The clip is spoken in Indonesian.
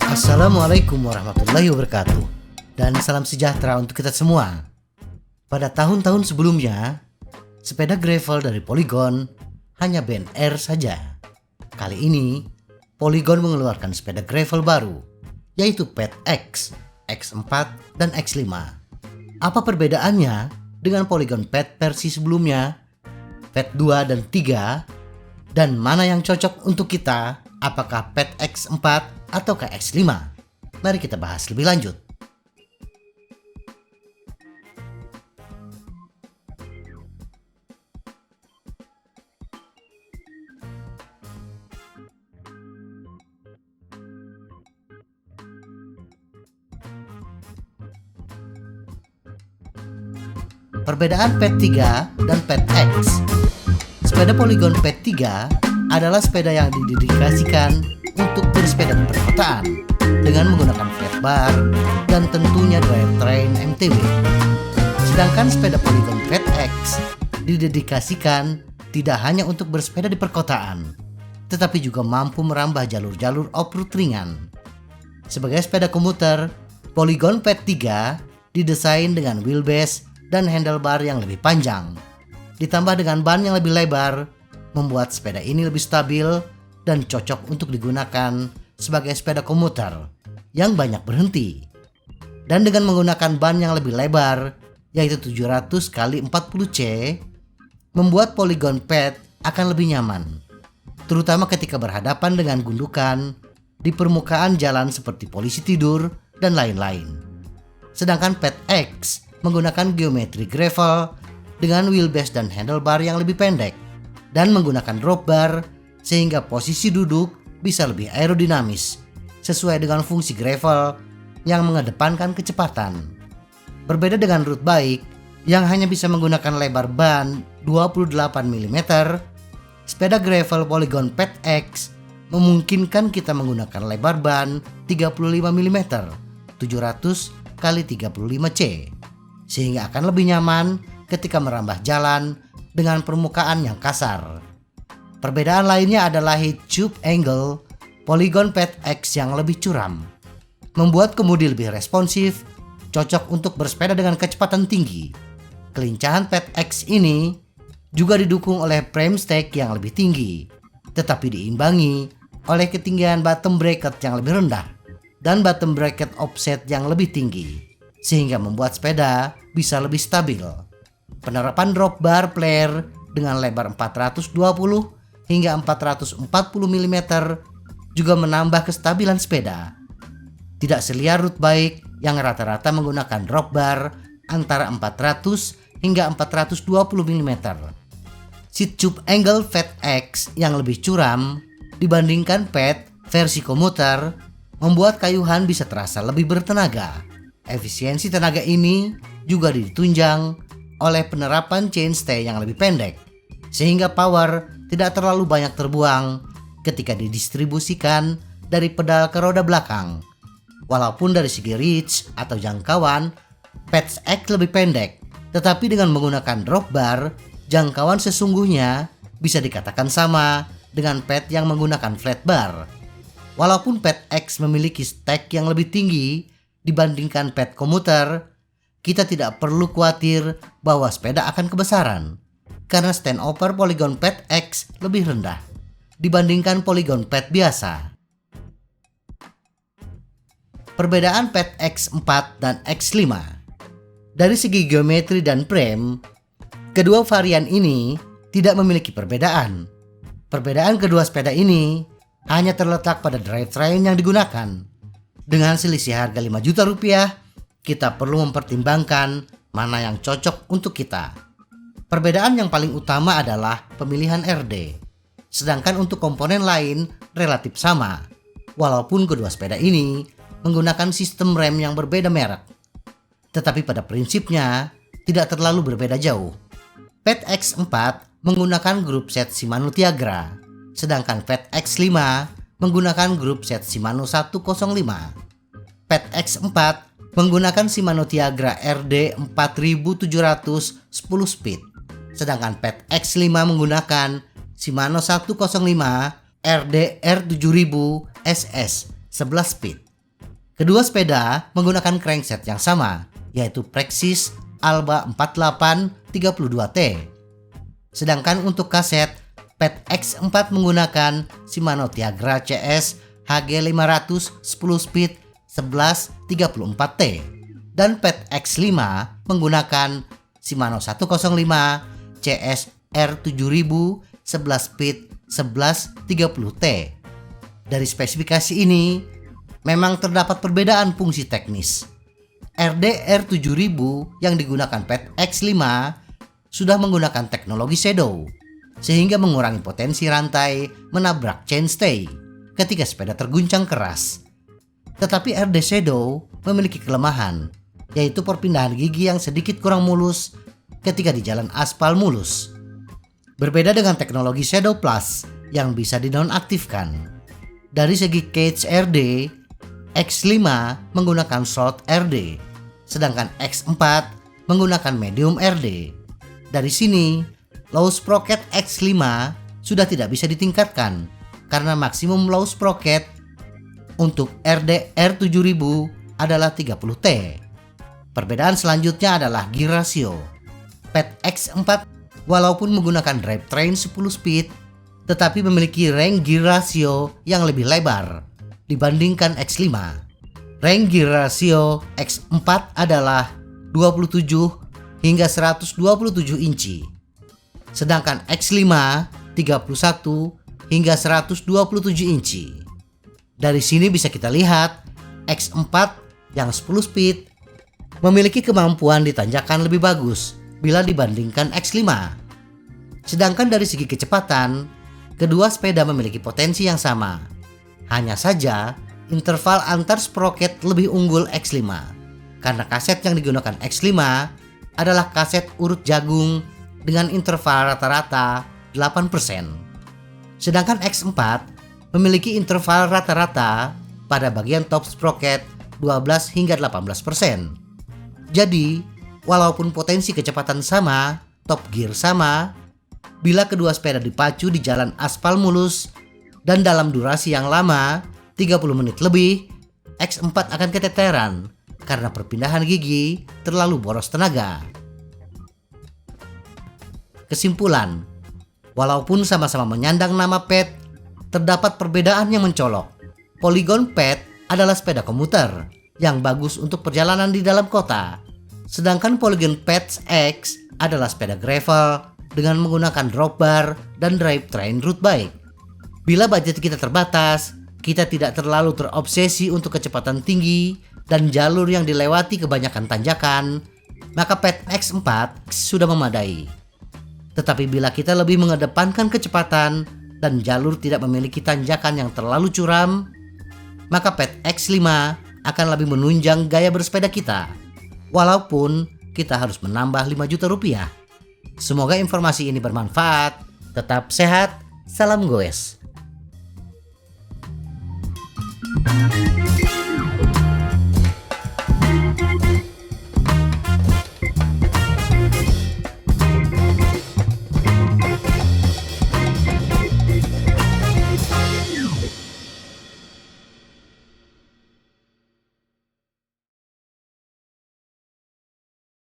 Assalamualaikum warahmatullahi wabarakatuh, dan salam sejahtera untuk kita semua. Pada tahun-tahun sebelumnya, sepeda gravel dari Polygon hanya band Air saja. Kali ini, Polygon mengeluarkan sepeda gravel baru, yaitu PET X, X4, dan X5. Apa perbedaannya dengan Polygon PET versi sebelumnya, PET 2 dan 3, dan mana yang cocok untuk kita, apakah PET X4 atau X5? Mari kita bahas lebih lanjut. Perbedaan PET 3 dan PET X. Sepeda Polygon PET 3 adalah sepeda yang didedikasikan untuk bersepeda di perkotaan dengan menggunakan flat bar dan tentunya drivetrain MTB. Sedangkan sepeda Polygon PET X didedikasikan tidak hanya untuk bersepeda di perkotaan, tetapi juga mampu merambah jalur-jalur off-road ringan. Sebagai sepeda komuter, Polygon PET 3 didesain dengan wheelbase dan handlebar yang lebih panjang, ditambah dengan ban yang lebih lebar, membuat sepeda ini lebih stabil dan cocok untuk digunakan sebagai sepeda komuter yang banyak berhenti. Dan dengan menggunakan ban yang lebih lebar, yaitu 700 x 40C, membuat Polygon PET akan lebih nyaman, terutama ketika berhadapan dengan gundukan di permukaan jalan seperti polisi tidur dan lain-lain. Sedangkan PET X menggunakan geometri gravel dengan wheelbase dan handlebar yang lebih pendek dan menggunakan drop bar sehingga posisi duduk bisa lebih aerodinamis sesuai dengan fungsi gravel yang mengedepankan kecepatan. Berbeda dengan road bike yang hanya bisa menggunakan lebar ban 28 mm, sepeda gravel Polygon PET X memungkinkan kita menggunakan lebar ban 35 mm 700 x 35C, sehingga akan lebih nyaman ketika merambah jalan dengan permukaan yang kasar. Perbedaan lainnya adalah head tube angle Polygon PET X yang lebih curam, membuat kemudi lebih responsif, cocok untuk bersepeda dengan kecepatan tinggi. Kelincahan PET X ini juga didukung oleh frame stack yang lebih tinggi, tetapi diimbangi oleh ketinggian bottom bracket yang lebih rendah dan bottom bracket offset yang lebih tinggi, sehingga membuat sepeda bisa lebih stabil. Penerapan drop bar player dengan lebar 420 hingga 440 mm juga menambah kestabilan sepeda. Tidak seliar road bike yang rata-rata menggunakan drop bar antara 400 hingga 420 mm. Seat tube angle PET X yang lebih curam dibandingkan PET versi komuter membuat kayuhan bisa terasa lebih bertenaga. Efisiensi tenaga ini juga ditunjang oleh penerapan chainstay yang lebih pendek, sehingga power tidak terlalu banyak terbuang ketika didistribusikan dari pedal ke roda belakang. Walaupun dari segi reach atau jangkauan, PET X lebih pendek, tetapi dengan menggunakan drop bar, jangkauan sesungguhnya bisa dikatakan sama dengan PET yang menggunakan flat bar. Walaupun PET X memiliki stack yang lebih tinggi dibandingkan PET komuter, kita tidak perlu khawatir bahwa sepeda akan kebesaran, karena standover Polygon PET X lebih rendah dibandingkan Polygon PET biasa. Perbedaan PET X4 dan X5. Dari segi geometri dan frame, kedua varian ini tidak memiliki perbedaan. Perbedaan kedua sepeda ini hanya terletak pada drivetrain yang digunakan. Dengan selisih harga 5 juta rupiah, kita perlu mempertimbangkan mana yang cocok untuk kita. Perbedaan yang paling utama adalah pemilihan RD, sedangkan untuk komponen lain relatif sama, walaupun kedua sepeda ini menggunakan sistem rem yang berbeda merek. Tetapi pada prinsipnya tidak terlalu berbeda jauh. PET X4 menggunakan grup set Shimano Tiagra, sedangkan PET X5 menggunakan grup set Shimano 105. PET X4 menggunakan Shimano Tiagra RD 4700 10 speed, sedangkan Pet X5 menggunakan Shimano 105 RDR 7000 SS 11 speed. Kedua sepeda menggunakan crankset yang sama, yaitu Praxis Alba 4832T. Sedangkan untuk kaset, Pet X4 menggunakan Shimano Tiagra CS HG500 10 speed 1134T dan Pet X5 menggunakan Shimano 105 CS R7000 11 speed 1130T. Dari spesifikasi ini memang terdapat perbedaan fungsi teknis. RDR 7000 yang digunakan Pet X5 sudah menggunakan teknologi shadow sehingga mengurangi potensi rantai menabrak chainstay ketika sepeda terguncang keras. Tetapi RD Shadow memiliki kelemahan, yaitu perpindahan gigi yang sedikit kurang mulus ketika di jalan aspal mulus. Berbeda dengan teknologi Shadow Plus yang bisa dinonaktifkan. Dari segi cage RD, X5 menggunakan short RD, sedangkan X4 menggunakan medium RD. Dari sini, low sprocket X5 sudah tidak bisa ditingkatkan karena maksimum low sprocket untuk RDR 7000 adalah 30T. Perbedaan selanjutnya adalah gear ratio. Pet X4 walaupun menggunakan drivetrain 10 speed, tetapi memiliki range gear ratio yang lebih lebar dibandingkan X5. Range gear ratio X4 adalah 27 hingga 127 inci. Sedangkan X5 31 hingga 127 inci. Dari sini bisa kita lihat X4 yang 10 speed memiliki kemampuan di tanjakan lebih bagus bila dibandingkan X5. Sedangkan dari segi kecepatan, kedua sepeda memiliki potensi yang sama. Hanya saja interval antar sprocket lebih unggul X5 karena kaset yang digunakan X5 adalah kaset urut jagung dengan interval rata-rata 8%. Sedangkan X4 memiliki interval rata-rata pada bagian top sprocket 12 hingga 18%. Jadi, walaupun potensi kecepatan sama, top gear sama, bila kedua sepeda dipacu di jalan aspal mulus dan dalam durasi yang lama, 30 menit lebih, X4 akan keteteran karena perpindahan gigi terlalu boros tenaga. Kesimpulan, walaupun sama-sama menyandang nama Pet, terdapat perbedaan yang mencolok. Polygon Pet adalah sepeda komuter yang bagus untuk perjalanan di dalam kota. Sedangkan Polygon Pet X adalah sepeda gravel dengan menggunakan drop bar dan drivetrain road bike. Bila budget kita terbatas, kita tidak terlalu terobsesi untuk kecepatan tinggi dan jalur yang dilewati kebanyakan tanjakan, maka Pet X4 sudah memadai. Tetapi bila kita lebih mengedepankan kecepatan dan jalur tidak memiliki tanjakan yang terlalu curam, maka Pet X5 akan lebih menunjang gaya bersepeda kita, walaupun kita harus menambah 5 juta rupiah. Semoga informasi ini bermanfaat. Tetap sehat, salam goes.